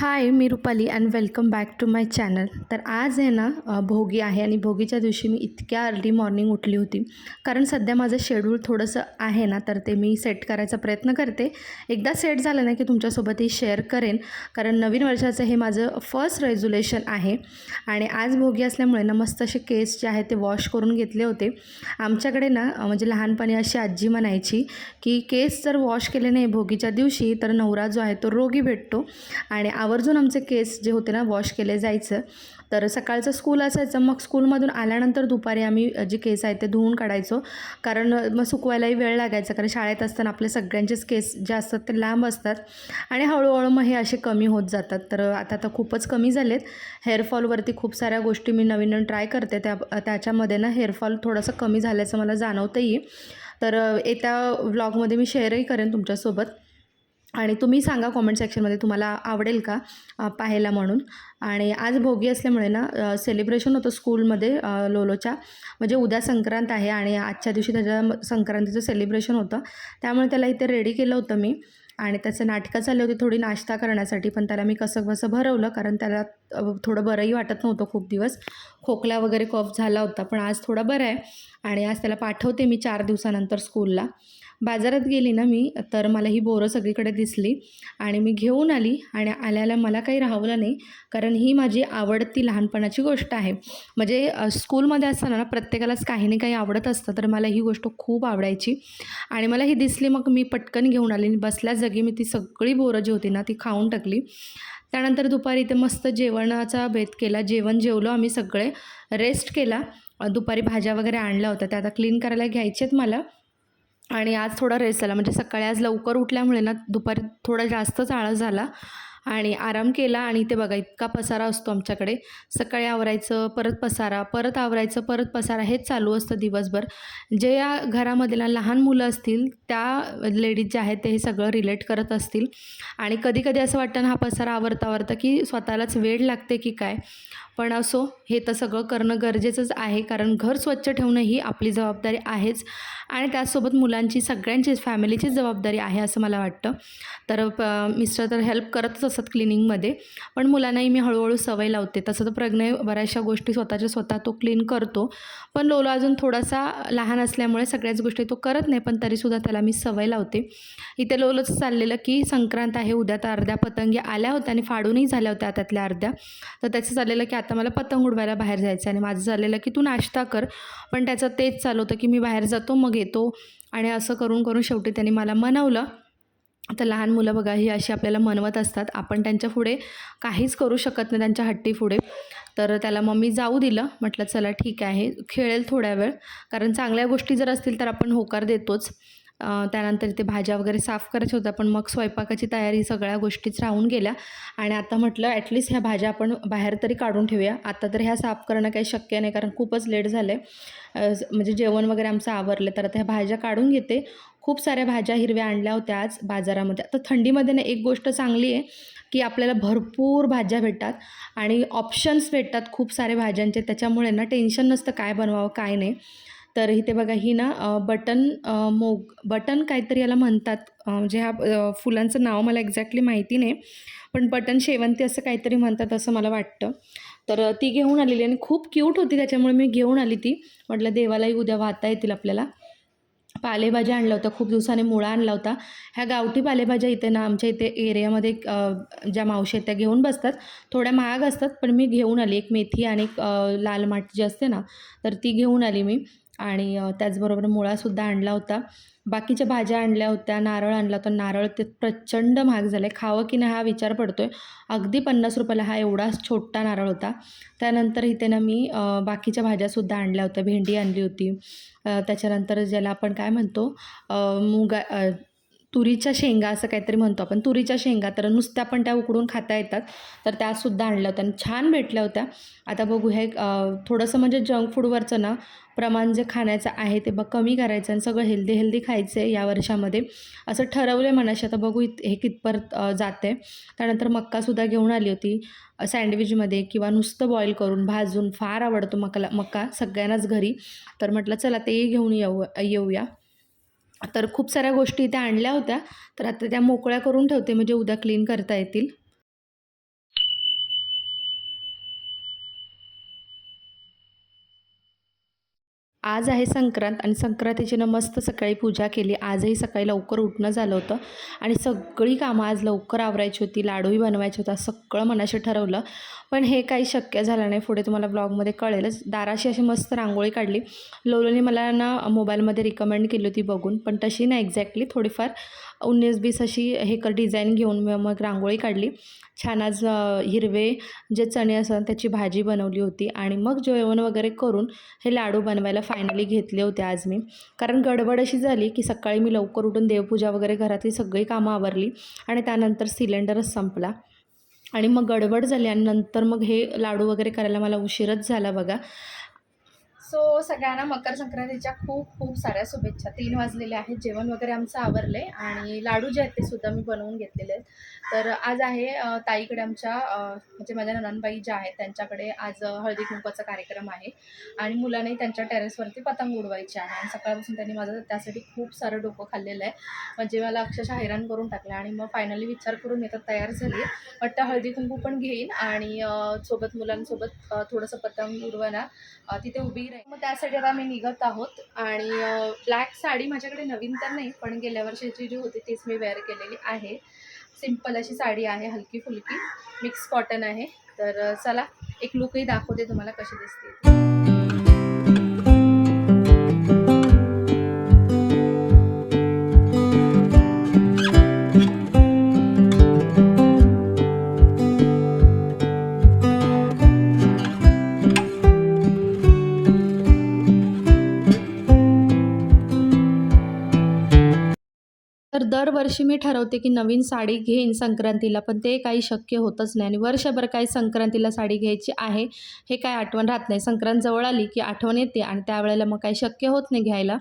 हाय, मी Rupali and welcome back to my channel. तर आज आहे ना भोगी आहे आणि भोगीच्या दिवशी मी इतक्या अर्ली मॉर्निंग उठली होती. कारण सध्या माझं शेड्यूल थोडंसं आहे ना, तर ते मी सेट करायचा प्रयत्न करते. एकदा सेट झालं ना की तुमच्यासोबतही शेअर करेन. कारण नवीन वर्षाचं हे माझं फर्स्ट रेझोल्युशन आहे. आणि आज भोगी असल्यामुळे ना मस्त असे केस जे आहेत ते वॉश करून घेतले होते. आमच्याकडे ना म्हणजे लहानपणी अशी आजी म्हणायची की केस जर वॉश केले नाही भोगीच्या दिवशी तर नवरा जो आहे तो रोगी भेटतो. आणि आवर्जून आमचे केस जे होते ना वॉश केले जायचं. तर सकाळचं स्कूल असायचं, मग स्कूलमधून आल्यानंतर दुपारी आम्ही जे केस आहेत ते धुवून काढायचो. कारण मग सुकवायलाही वेळ लागायचा, कारण शाळेत असताना आपले सगळ्यांचेच केस जे असतात ते लांब असतात आणि हळूहळू मग हे असे कमी होत जातात. तर आता खूपच कमी झालेत. हेअरफॉलवरती खूप साऱ्या गोष्टी मी नवीन ट्राय करते, त्याच्यामध्ये ना हेअरफॉल थोडंसं कमी झाल्याचं मला जाणवतंही. तर येत्या व्लॉगमध्ये मी शेअरही करेन तुमच्यासोबत. आणि तुम्ही सांगा कॉमेंट सेक्शनमध्ये तुम्हाला आवडेल का पाहायला म्हणून. आणि आज भोगी असल्यामुळे ना सेलिब्रेशन होतं स्कूलमध्ये लोलोच्या. म्हणजे उद्या संक्रांत आहे आणि आजच्या दिवशी त्याच्या संक्रांतीचं सेलिब्रेशन होतं, त्यामुळे त्याला इथे रेडी केलं होतं मी. आणि त्याचं नाटकं चालली होती थोडी नाश्ता करण्यासाठी, पण त्याला मी कसं भरवलं, कारण त्याला थोडं बरंही वाटत नव्हतं खूप दिवस. खोकला वगैरे कफ झाला होता, पण आज थोडा बरं आहे. आणि आज त्याला पाठवते मी 4 दिवसानंतर स्कूलला. बाजारात गेली ना मी, तर मला ही बोरं सगळीकडे दिसली आणि मी घेऊन आली. आणि आल्याला मला काही राहवलं नाही, कारण ही माझी आवडती लहानपणाची गोष्ट आहे. म्हणजे स्कूलमध्ये असताना ना प्रत्येकालाच काही ना काही आवडत असतं, तर मला ही गोष्ट खूप आवडायची आणि मला ही दिसली. मग मी पटकन घेऊन आली आणि बसल्या जागी मी ती सगळी बोरं जी होती ना ती खाऊन टाकली. त्यानंतर दुपारी इथे मस्त जेवणाचा बेत केला. जेवलो आम्ही सगळे, रेस्ट केला. दुपारी भाज्या वगैरे आणल्या होत्या, त्या आता क्लीन करायला घ्यायच्यात मला. आणि आज थोडा रेस्ट झाला, म्हणजे सकाळी आज लवकर उठल्यामुळे ना दुपारी थोडा जास्तच आळस झाला आणि आराम केला. आणि ते बघा इतका पसारा असतो आमच्याकडे. सकाळी आवरायचं, परत पसारा, परत आवरायचं, परत पसारा, हेच चालू असतं दिवसभर. जे या घरामध्ये ना लहान मुलं असतील त्या लेडीज ज्या आहेत ते हे सगळं रिलेट करत असतील. आणि कधी कधी असं वाटतं ना हा पसारा आवरता की स्वतःलाच वेळ लागते की काय. पण असो, हे तर सगळं करणं गरजेचंच आहे, कारण घर स्वच्छ ठेवणं ही आपली जबाबदारी आहेच. आणि त्याचसोबत मुलांची, सगळ्यांचीच, फॅमिलीचीच जबाबदारी आहे असं मला वाटतं. तर मिस्टर तर हेल्प करतच असतात क्लिनिंगमध्ये, पण मुलांनाही मी हळूहळू सवय लावते. तसं तर प्रज्ञा बऱ्याचशा गोष्टी स्वतः तो क्लीन करतो, पण लोला अजून थोडासा लहान असल्यामुळे सगळ्याच गोष्टी तो करत नाही, पण तरीसुद्धा त्याला मी सवय लावते. इथे लोलंच चाललेलं की संक्रांत आहे उद्या, तर अर्ध्या पतंगी आल्या होत्या आणि फाडूनही झाल्या होत्या त्यातल्या अर्ध्या. तर त्याचं चाललेलं की आता मला पतंग उडवायला बाहेर जायचं आहे आणि माझं चाललेलं की तू नाश्ता कर. पण त्याचं तेच चालू होतं की मी बाहेर जातो मग येतो. आणि असं करून करून शेवटी त्यांनी मला मनवलं. आता लहान मुलं बघा ही अशी आपल्याला मनवत असतात, आपण त्यांच्या पुढे काहीच करू शकत नाही, त्यांच्या हट्टी पुढे. तर त्याला मग मी जाऊ दिलं. म्हटलं चला ठीक आहे, खेळेल थोड्या वेळ, कारण चांगल्या गोष्टी जर असतील तर आपण होकार देतोच. त्यानंतर ते भाज्या वगैरे साफ करायच्या होत्या, पण मग स्वयंपाकाची तयारी सगळ्या गोष्टीच राहून गेल्या. आणि आता म्हटलं ॲटलिस्ट ह्या भाज्या आपण बाहेर तरी काढून ठेवूया. आता तर ह्या साफ करणं काही शक्य नाही, कारण खूपच लेट झालं आहे. म्हणजे जेवण वगैरे आमचं आवरलं, तर आता ह्या भाज्या काढून घेते. खूप साऱ्या भाज्या हिरव्या आणल्या होत्या आज बाजारामध्ये. आता थंडीमध्ये ना एक गोष्ट चांगली आहे की आपल्याला भरपूर भाज्या भेटतात आणि ऑप्शन्स भेटतात खूप सारे भाज्यांचे, त्याच्यामुळे ना टेन्शन नसतं काय बनवावं काय नाही. तर इथे बघा ही ना बटन काहीतरी याला म्हणतात. म्हणजे ह्या फुलांचं नाव मला एक्झॅक्टली माहिती नाही, पण बटन शेवंती असं काहीतरी म्हणतात असं मला वाटतं. तर ती घेऊन आलेली आणि खूप क्यूट होती, त्याच्यामुळे मी घेऊन आली ती. म्हटलं देवालाही उद्या वाहता येतील आपल्याला. पालेभाज्या आणल्या होत्या, खूप दिवसाने मुळा आणला होता. ह्या गावठी पालेभाज्या इथे ना आमच्या इथे एरियामध्ये ज्या मावशी आहेत त्या घेऊन बसतात. थोड्या महाग असतात, पण मी घेऊन आली. एक मेथी आणि एक लाल माठ जी असते ना, तर ती घेऊन आली मी. आणि त्याचबरोबर मुळासुद्धा आणला होता. बाकीच्या भाज्या आणल्या होत्या, नारळ आणला होता. नारळ ते प्रचंड महाग झालं आहे, खावं की नाही हा विचार पडतो आहे. अगदी 50 रुपयाला हा एवढाच छोटा नारळ होता. त्यानंतर इथे ना मी बाकीच्या भाज्यासुद्धा आणल्या होत्या. भेंडी आणली होती. त्याच्यानंतर ज्याला आपण काय म्हणतो तुरीच्या शेंगा असं काहीतरी म्हणतो आपण, तुरीच्या शेंगा, तर नुसत्या पण त्या उकडून खाता येतात, तर त्यासुद्धा आणल्या होत्या आणि छान भेटल्या होत्या. आता बघू हे थोडंसं म्हणजे जंक फूडवरचं ना प्रमाण जे खाण्याचं आहे ते कमी करायचं आणि सगळं हेल्दी खायचं आहे या वर्षामध्ये असं ठरवलं आहे मनाशी. आता बघू हे कितपर्यंत जाते. त्यानंतर मक्कासुद्धा घेऊन आली होती सँडविचमध्ये, किंवा नुसतं बॉईल करून भाजून, फार आवडतो मक्का सगळ्यांनाच घरी. तर म्हटलं चला तेही घेऊन येऊया. तर खूप साऱ्या गोष्टी इथे आणल्या होत्या, तर आता त्या मोकळ्या करून ठेवते म्हणजे उद्या क्लीन करता येतील. आज आहे संक्रांत आणि संक्रांतीची मस्त सकाळी पूजा केली. आजही सकाळी लवकर उठणं झालं होतं आणि सगळी कामं आज लवकर आवरायची होती. लाडूही बनवायचे होता. सगळं मनाशी ठरवलं. पण हे काही शक्य झालं नाही. पुढे तुम्हाला ब्लॉगमध्ये कळेलच. दाराशी अशी मस्त रांगोळी काढली. लोलोनी मला ना मोबाईलमध्ये रिकमेंड केली होती बघून, पण तशी नाही एक्झॅक्टली, थोडीफार 19-20 अशी डिझाईन घेऊन मग रांगोळी काढली. छान आज हिरवे जे चणे असतात त्याची भाजी बनवली होती आणि मग जेवण वगैरे करून हे लाडू बनवायला फायनली घेतले होते आज मी. कारण गडबड अशी झाली की सकाळी मी लवकर उठून देवपूजा वगैरे घरातली सगळी कामं आवरली आणि त्यानंतर सिलेंडरच संपला आणि मग गडबड झाली आणि नंतर मग हे लाडू वगैरे करायला मला उशीरच झाला बघा. सो सगळ्यांना मकर संक्रांतीच्या खूप खूप साऱ्या शुभेच्छा. 3 वाजलेले आहेत. जेवण वगैरे आमचं आवरले आणि लाडू जे आहेत ते सुद्धा मी बनवून घेतलेले आहेत. तर आज आहे ताईकडे आमच्या म्हणजे माझ्या नणंदबाई ज्या आहेत त्यांच्याकडे आज हळदी कुंकवाचा कार्यक्रम आहे आणि मुलांनी त्यांच्या टेरेसवरती पतंग उडवायची आहे आणि सकाळपासून त्यांनी माझं त्यासाठी खूप सारं डोकं खाल्लेलं आहे. म्हणजे मला अक्षरशः हैराण करून टाकलं आणि मग फायनली विचार करून मी तर तयार झाली. वाटतं हळदी कुंकू पण घेईन आणि सोबत मुलांसोबत थोडंसं पतंग उडवणार तिथे उभी राहील. मग त्यासाठी आता आम्ही निघत आहोत आणि ब्लॅक साडी माझ्याकडे नवीन तर नाही, पण गेल्या वर्षीची जी होती तीच मी वेअर केलेली आहे. सिंपल अशी साडी आहे, हलकी फुलकी मिक्स कॉटन आहे. तर चला एक लुकही दाखवते तुम्हाला कशी दिसते. तर दरवर्षी मी ठरवते की नवीन साडी घेईन संक्रांतीला, पण ते काही शक्य होतच नाही आणि वर्षभर काही संक्रांतीला साडी घ्यायची आहे हे काय आठवण राहत नाही. संक्रांत जवळ आली की आठवण येते आणि त्यावेळेला मग काही शक्य होत नाही घ्यायला.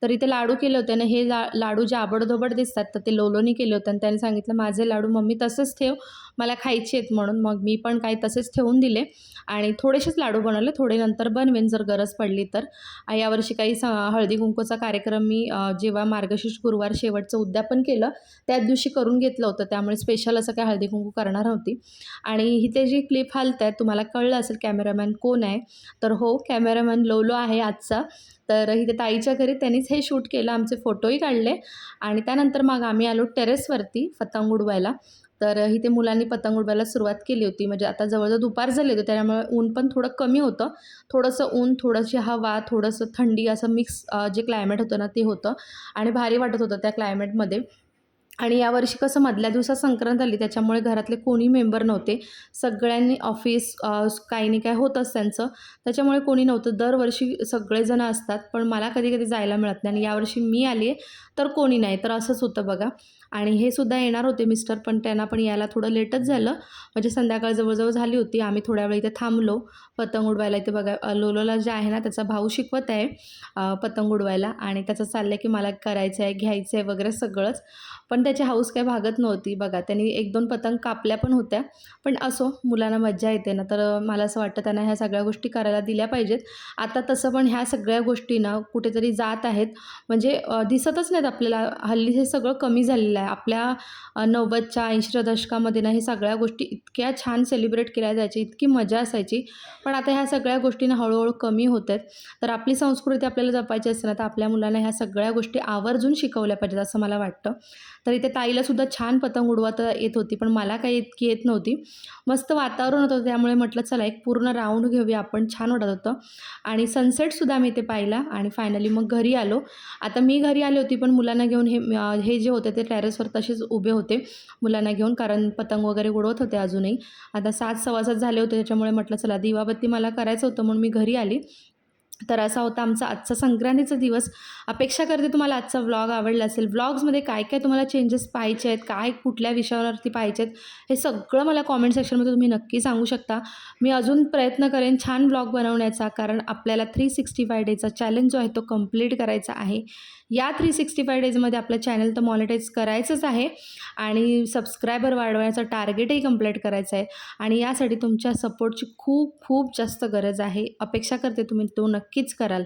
तर इथे लाडू केले होते ना, हे लाडू जे आबडधोबड दिसतात तर ते लोलोनी केले होते आणि त्याने सांगितलं माझे लाडू मम्मी तसंच ठेव, मला खायचे आहेत म्हणून. मग मी पण काही तसेच ठेवून दिले आणि थोडेसेच लाडू बनवले, थोडे नंतर बनवेन जर गरज पडली तर. यावर्षी काही हळदी कुंकूचा कार्यक्रम मी जेव्हा मार्गशीर्ष गुरुवार शेवटचं उद्यापन केलं त्याच दिवशी करून घेतलं होतं, त्यामुळे स्पेशल असं काय हळदी कुंकू करणार होती. आणि इथे जी क्लिप हलत तुम्हाला कळलं असेल कॅमेरामॅन कोण आहे, तर हो कॅमेरामॅन लोलो आहे आजचा. तर इथे ताईच्या घरी त्यांनीच हे शूट केलं, आमचे फोटोही काढले आणि त्यानंतर मग आम्ही आलो टेरेसवरती पतंग उडवायला. तर इथे मुलांनी पतंग उडवायला सुरुवात केली होती. म्हणजे आता जवळजवळ दुपार झाली होती त्यामुळे ऊन पण थोडं कमी होतं. थोडंसं ऊन, थोडीशी हवा, थोडंसं थंडी असं मिक्स जे क्लायमेट होतं ना ते होतं आणि भारी वाटत होतं त्या क्लायमेटमध्ये. आणि यावर्षी कसं मधल्या दिवसात संक्रांत आली त्याच्यामुळे घरातले कोणी मेंबर नव्हते. सगळ्यांनी ऑफिस काही नाही काय होतंच त्यांचं, त्याच्यामुळे कोणी नव्हतं. दरवर्षी सगळेजण असतात पण मला कधी-कधी जायला मिळत नाही आणि यावर्षी मी आली आहे तर कोणी नाही. तर असंच होतं बघा. आणि हे सुद्धा येणार होते मिस्टर, पण त्यांना पण यायला थोडं लेटच झालं. म्हणजे संध्याकाळ जवळ झाली होती. आम्ही थोड्या वेळ इथे थांबलो पतंग उडवायला. इथे बघा लोलोला जे आहे ना त्याचा भाऊ शिकवत आहे पतंग उडवायला आणि त्याचं चाललं आहे की मला करायचं आहे, घ्यायचं आहे वगैरे सगळंच. पण त्याची हौस काही भागत नव्हती बघा. त्यांनी 1-2 पतंग कापल्या पण होत्या. पण असो, मुलांना मज्जा येते ना, तर मला असं वाटतं त्यांना ह्या सगळ्या गोष्टी करायला दिल्या पाहिजेत. आता तसं पण ह्या सगळ्या गोष्टी ना कुठेतरी जात आहेत. म्हणजे दिसतच नाहीत आपल्याला. हल्ली हे सगळं कमी झालेलं आहे. आपल्या 90च्या 80च्या दशकामध्ये ना हे सगळ्या गोष्टी इतक्या छान सेलिब्रेट केल्या जायच्या, इतकी मजा असायची. पण आता ह्या सगळ्या गोष्टी ना हळूहळू कमी होत आहेत. तर आपली संस्कृती आपल्याला जपायची असेल ना, तर आपल्या मुलांना ह्या सगळ्या गोष्टी आवर्जून शिकवल्या पाहिजेत असं मला वाटतं. तर इथे ताईलासुद्धा छान पतंग उडवता येत होती, पण मला काही इतकी येत नव्हती. मस्त वातावरण होतं त्यामुळे म्हटलं चला एक पूर्ण राऊंड घेऊया आपण, छान वाटत होतं. आणि सनसेटसुद्धा मी इथे पाहिला आणि फायनली मग घरी आलो. आता मी घरी आली होती पण मुलांना घेऊन हे जे होते ते टेरेसवर तसेच उभे होते मुलांना घेऊन, कारण पतंग वगैरे उडवत होते अजूनही. आता 7 सव्वा 7 झाले होते त्याच्यामुळे म्हटलं चला दिवाबत्ती मला करायचं होतं म्हणून मी घरी आली. तर असा होता आमचा आजचा संक्रांतीचा दिवस. अपेक्षा करते तुम्हाला आजचा व्लॉग आवडला असेल. व्लॉग्समध्ये काय काय तुम्हाला चेंजेस पाहायचे आहेत, काय कुठल्या विषयावरती पाहायचे आहेत, हे सगळं मला कॉमेंट सेक्शनमध्ये तुम्ही नक्की सांगू शकता. मी अजून प्रयत्न करेन छान व्लॉग बनवण्याचा, कारण आपल्याला 365 डेजचा चॅलेंज जो आहे तो कंप्लीट करायचा आहे. या 365 डेजमध्ये आपलं चॅनल तर मॉनिटाईज करायचंच आहे आणि सबस्क्रायबर वाढवण्याचं टार्गेटही कंप्लीट करायचं आहे आणि यासाठी तुमच्या सपोर्टची खूप खूप जास्त गरज आहे. अपेक्षा करते तुम्ही तो नक्कीच कराल.